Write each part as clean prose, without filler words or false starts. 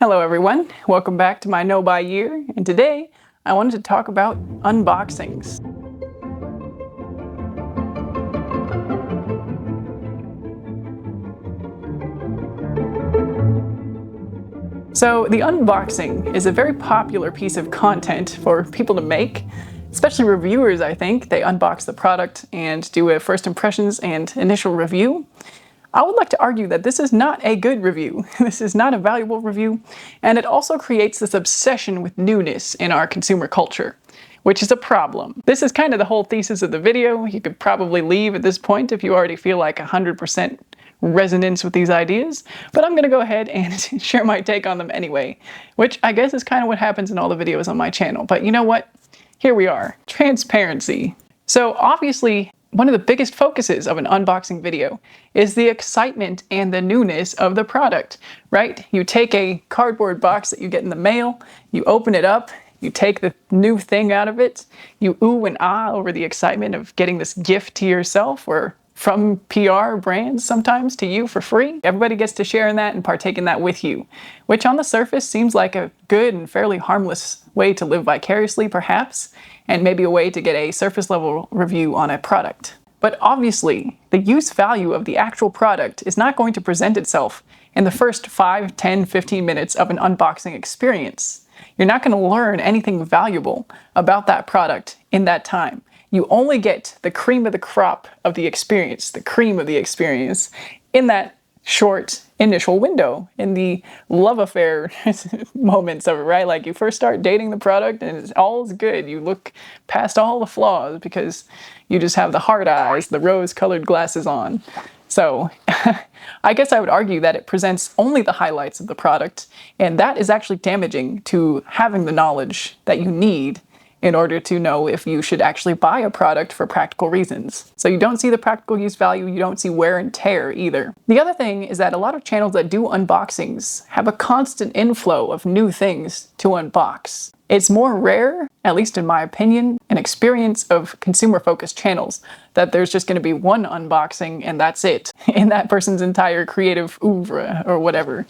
Hello everyone, welcome back to my No Buy Year, and today I wanted to talk about unboxings. So the unboxing is a very popular piece of content for people to make, especially reviewers. I think they unbox the product and do a first impressions and initial review. I would like to argue that this is not a good review. This is not a valuable review, and it also creates this obsession with newness in our consumer culture, which is a problem. This is kind of the whole thesis of the video. You could probably leave at this point if you already feel like 100% resonance with these ideas, but I'm gonna go ahead and share my take on them anyway, which I guess is kind of what happens in all the videos on my channel. But you know what? Here we are. Transparency. So obviously, one of the biggest focuses of an unboxing video is the excitement and the newness of the product, right? You take a cardboard box that you get in the mail, you open it up, you take the new thing out of it, you ooh and ah over the excitement of getting this gift to yourself or from PR brands sometimes to you for free. Everybody gets to share in that and partake in that with you, which on the surface seems like a good and fairly harmless way to live vicariously perhaps, and maybe a way to get a surface level review on a product. But obviously, the use value of the actual product is not going to present itself in the first 5, 10, 15 minutes of an unboxing experience. You're not going to learn anything valuable about that product in that time. You only get the cream of the crop of the experience, the cream of the experience, in that short initial window, in the love affair moments of it, right? Like you first start dating the product and all is good. You look past all the flaws because you just have the hard eyes, the rose-colored glasses on. So I guess I would argue that it presents only the highlights of the product, and that is actually damaging to having the knowledge that you need in order to know if you should actually buy a product for practical reasons. So you don't see the practical use value, you don't see wear and tear either. The other thing is that a lot of channels that do unboxings have a constant inflow of new things to unbox. It's more rare, at least in my opinion, an experience of consumer-focused channels, that there's just going to be one unboxing and that's it, in that person's entire creative oeuvre or whatever.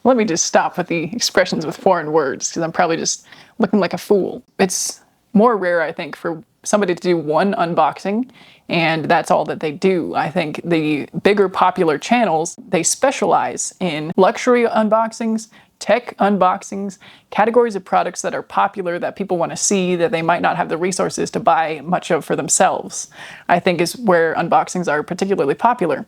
Let me just stop with the expressions with foreign words, because I'm probably just looking like a fool. It's more rare, I think, for somebody to do one unboxing, and that's all that they do. I think the bigger popular channels, they specialize in luxury unboxings, tech unboxings, categories of products that are popular that people want to see that they might not have the resources to buy much of for themselves, I think is where unboxings are particularly popular.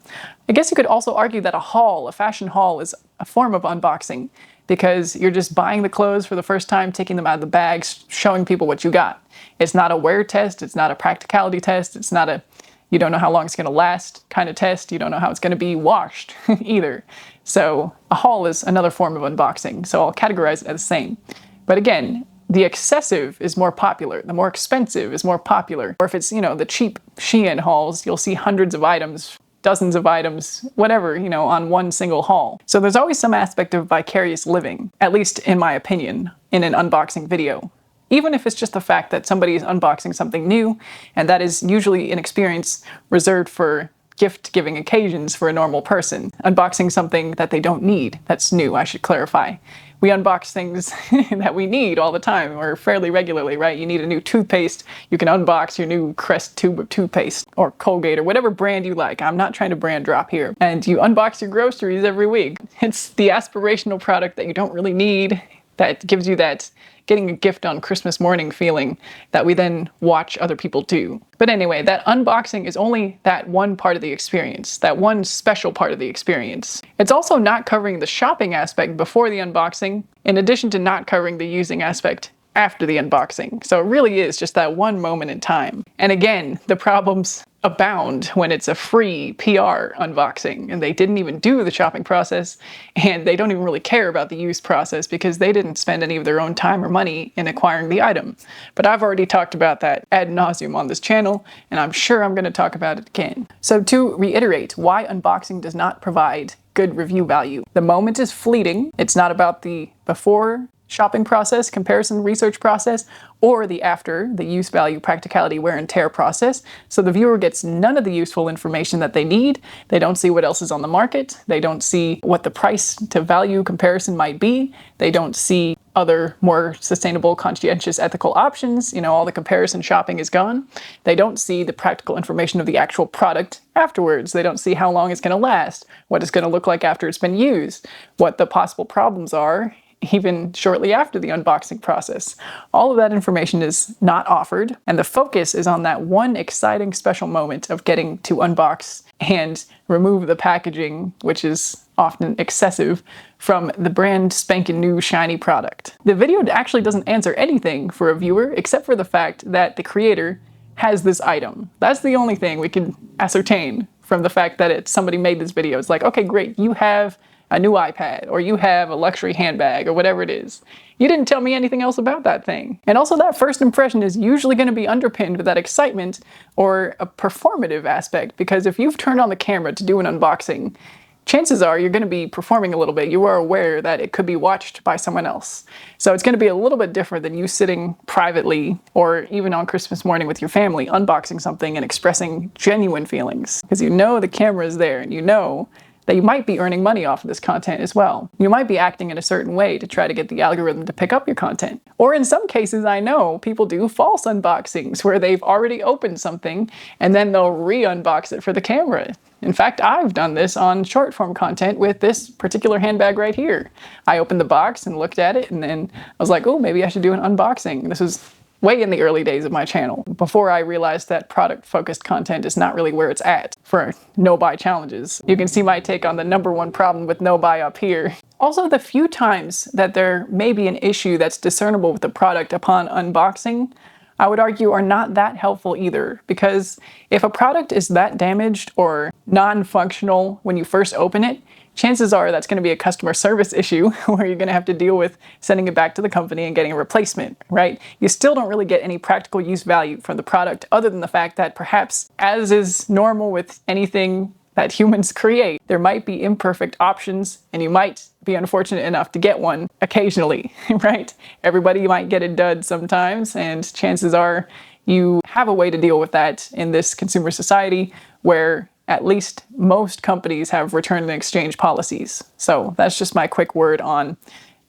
I guess you could also argue that a haul, a fashion haul, is a form of unboxing because you're just buying the clothes for the first time, taking them out of the bags, showing people what you got. It's not a wear test, it's not a practicality test, it's not a you don't know how long it's going to last kind of test, you don't know how it's going to be washed either. So a haul is another form of unboxing, so I'll categorize it as the same. But again, the excessive is more popular, the more expensive is more popular. Or if it's, the cheap Shein hauls, you'll see hundreds of items, dozens of items, whatever, on one single haul. So there's always some aspect of vicarious living, at least in my opinion, in an unboxing video. Even if it's just the fact that somebody is unboxing something new, and that is usually an experience reserved for gift-giving occasions for a normal person. Unboxing something that they don't need, that's new, I should clarify. We unbox things that we need all the time, or fairly regularly, right? You need a new toothpaste, you can unbox your new Crest tube of toothpaste, or Colgate, or whatever brand you like. I'm not trying to brand drop here. And you unbox your groceries every week. It's the aspirational product that you don't really need, that gives you that getting a gift on Christmas morning feeling that we then watch other people do. But anyway, that unboxing is only that one part of the experience, that one special part of the experience. It's also not covering the shopping aspect before the unboxing, in addition to not covering the using aspect after the unboxing. So it really is just that one moment in time. And again, the problems abound when it's a free PR unboxing and they didn't even do the shopping process and they don't even really care about the use process because they didn't spend any of their own time or money in acquiring the item. But I've already talked about that ad nauseum on this channel, and I'm sure I'm going to talk about it again. So to reiterate why unboxing does not provide good review value. The moment is fleeting. It's not about the before shopping process, comparison research process, or the after, the use value, practicality, wear and tear process. So the viewer gets none of the useful information that they need. They don't see what else is on the market. They don't see what the price to value comparison might be. They don't see other more sustainable, conscientious, ethical options. All the comparison shopping is gone. They don't see the practical information of the actual product afterwards. They don't see how long it's going to last, what it's going to look like after it's been used, what the possible problems are, even shortly after the unboxing process. All of that information is not offered, and the focus is on that one exciting special moment of getting to unbox and remove the packaging, which is often excessive, from the brand spanking new shiny product. The video actually doesn't answer anything for a viewer except for the fact that the creator has this item. That's the only thing we can ascertain from the fact that somebody made this video. It's like, okay, great, you have a new iPad, or you have a luxury handbag, or whatever it is. You didn't tell me anything else about that thing. And also, that first impression is usually going to be underpinned with that excitement or a performative aspect, because if you've turned on the camera to do an unboxing, chances are you're going to be performing a little bit. You are aware that it could be watched by someone else. So it's going to be a little bit different than you sitting privately or even on Christmas morning with your family unboxing something and expressing genuine feelings. Because the camera is there, and that you might be earning money off of this content as well. You might be acting in a certain way to try to get the algorithm to pick up your content. Or in some cases, I know people do false unboxings where they've already opened something and then they'll re-unbox it for the camera. In fact, I've done this on short form content with this particular handbag right here. I opened the box and looked at it, and then I was like, oh, maybe I should do an unboxing. This was way in the early days of my channel, before I realized that product-focused content is not really where it's at for no-buy challenges. You can see my take on the #1 problem with no-buy up here. Also, the few times that there may be an issue that's discernible with the product upon unboxing, I would argue are not that helpful either, because if a product is that damaged or non-functional when you first open it, chances are that's going to be a customer service issue where you're going to have to deal with sending it back to the company and getting a replacement, right? You still don't really get any practical use value from the product other than the fact that perhaps, as is normal with anything that humans create, there might be imperfect options and you might be unfortunate enough to get one occasionally, right? Everybody might get a dud sometimes, and chances are you have a way to deal with that in this consumer society where at least most companies have return and exchange policies. So that's just my quick word on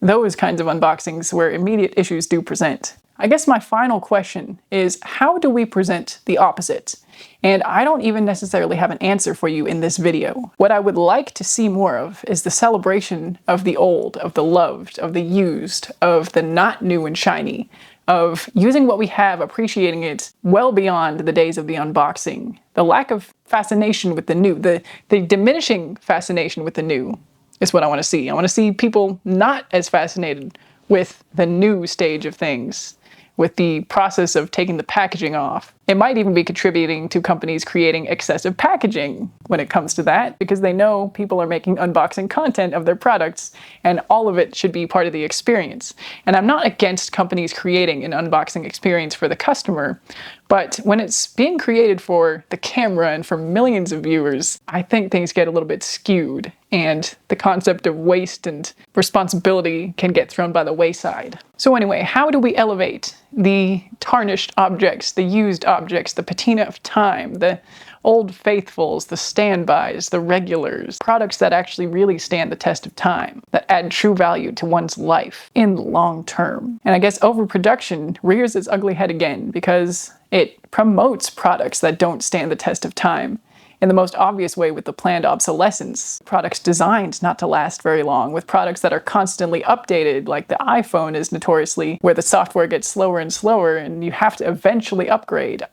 those kinds of unboxings where immediate issues do present. I guess my final question is, how do we present the opposite? And I don't even necessarily have an answer for you in this video. What I would like to see more of is the celebration of the old, of the loved, of the used, of the not new and shiny, of using what we have, appreciating it well beyond the days of the unboxing. The lack of fascination with the new, the diminishing fascination with the new is what I want to see. I want to see people not as fascinated with the new stage of things, with the process of taking the packaging off. It might even be contributing to companies creating excessive packaging when it comes to that, because they know people are making unboxing content of their products, and all of it should be part of the experience. And I'm not against companies creating an unboxing experience for the customer, but when it's being created for the camera and for millions of viewers, I think things get a little bit skewed, and the concept of waste and responsibility can get thrown by the wayside. So anyway, how do we elevate the tarnished objects, the used objects, the patina of time, the old faithfuls, the standbys, the regulars, products that actually really stand the test of time, that add true value to one's life in the long term? And I guess overproduction rears its ugly head again, because it promotes products that don't stand the test of time in the most obvious way with the planned obsolescence. Products designed not to last very long, with products that are constantly updated, like the iPhone is notoriously, where the software gets slower and slower and you have to eventually upgrade.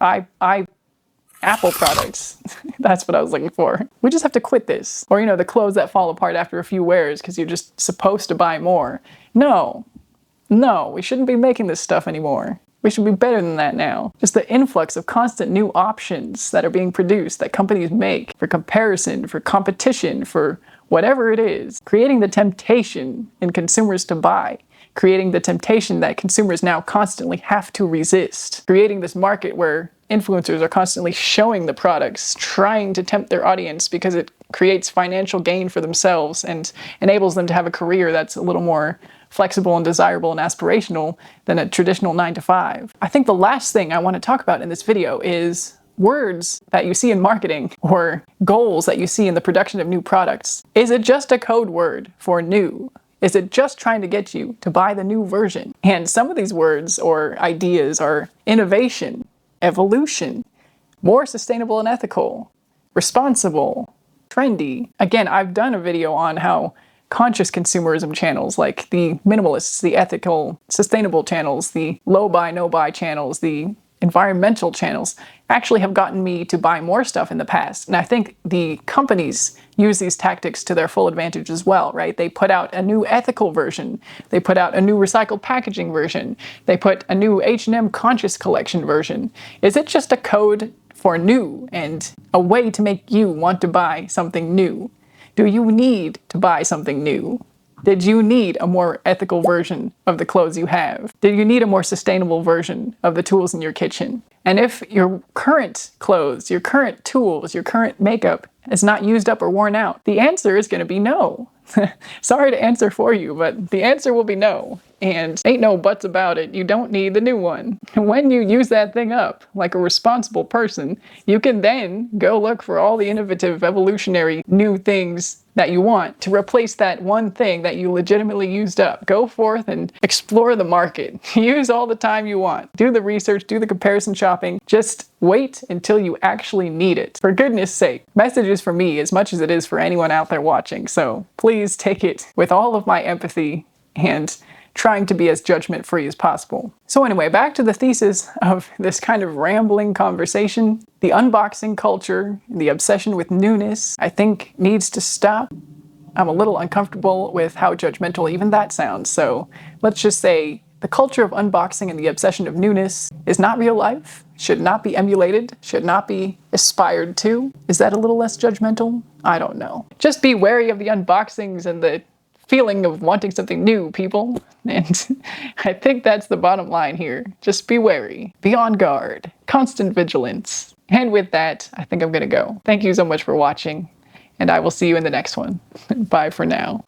Apple products, that's what I was looking for. We just have to quit this. Or, the clothes that fall apart after a few wears because you're just supposed to buy more. No, we shouldn't be making this stuff anymore. We should be better than that now. Just the influx of constant new options that are being produced, that companies make for comparison, for competition, for whatever it is, creating the temptation in consumers to buy creating the temptation that consumers now constantly have to resist, creating this market where influencers are constantly showing the products, trying to tempt their audience because it creates financial gain for themselves and enables them to have a career that's a little more flexible and desirable and aspirational than a traditional 9-to-5. I think the last thing I want to talk about in this video is words that you see in marketing or goals that you see in the production of new products. Is it just a code word for new? Is it just trying to get you to buy the new version? And some of these words or ideas are innovation, evolution, more sustainable and ethical, responsible, trendy. Again, I've done a video on how conscious consumerism channels like the minimalists, the ethical, sustainable channels, the low buy, no buy channels, the environmental channels actually have gotten me to buy more stuff in the past. And I think the companies use these tactics to their full advantage as well, right? They put out a new ethical version. They put out a new recycled packaging version. They put a new H&M conscious collection version. Is it just a code for new and a way to make you want to buy something new? Do you need to buy something new? Did you need a more ethical version of the clothes you have? Did you need a more sustainable version of the tools in your kitchen? And if your current clothes, your current tools, your current makeup is not used up or worn out, the answer is going to be no. Sorry to answer for you, but the answer will be no. And ain't no buts about it. You don't need the new one. When you use that thing up like a responsible person, you can then go look for all the innovative, evolutionary new things that you want to replace that one thing that you legitimately used up. Go forth and explore the market. Use all the time you want. Do the research, do the comparison shopping. Just wait until you actually need it. For goodness sake, message is for me as much as it is for anyone out there watching. So please take it with all of my empathy and trying to be as judgment-free as possible. So anyway, back to the thesis of this kind of rambling conversation. The unboxing culture, the obsession with newness, I think needs to stop. I'm a little uncomfortable with how judgmental even that sounds, so let's just say the culture of unboxing and the obsession of newness is not real life, should not be emulated, should not be aspired to. Is that a little less judgmental? I don't know. Just be wary of the unboxings and the feeling of wanting something new, people. And I think that's the bottom line here. Just be wary, be on guard, constant vigilance. And with that, I think I'm gonna go. Thank you so much for watching, and I will see you in the next one. Bye for now.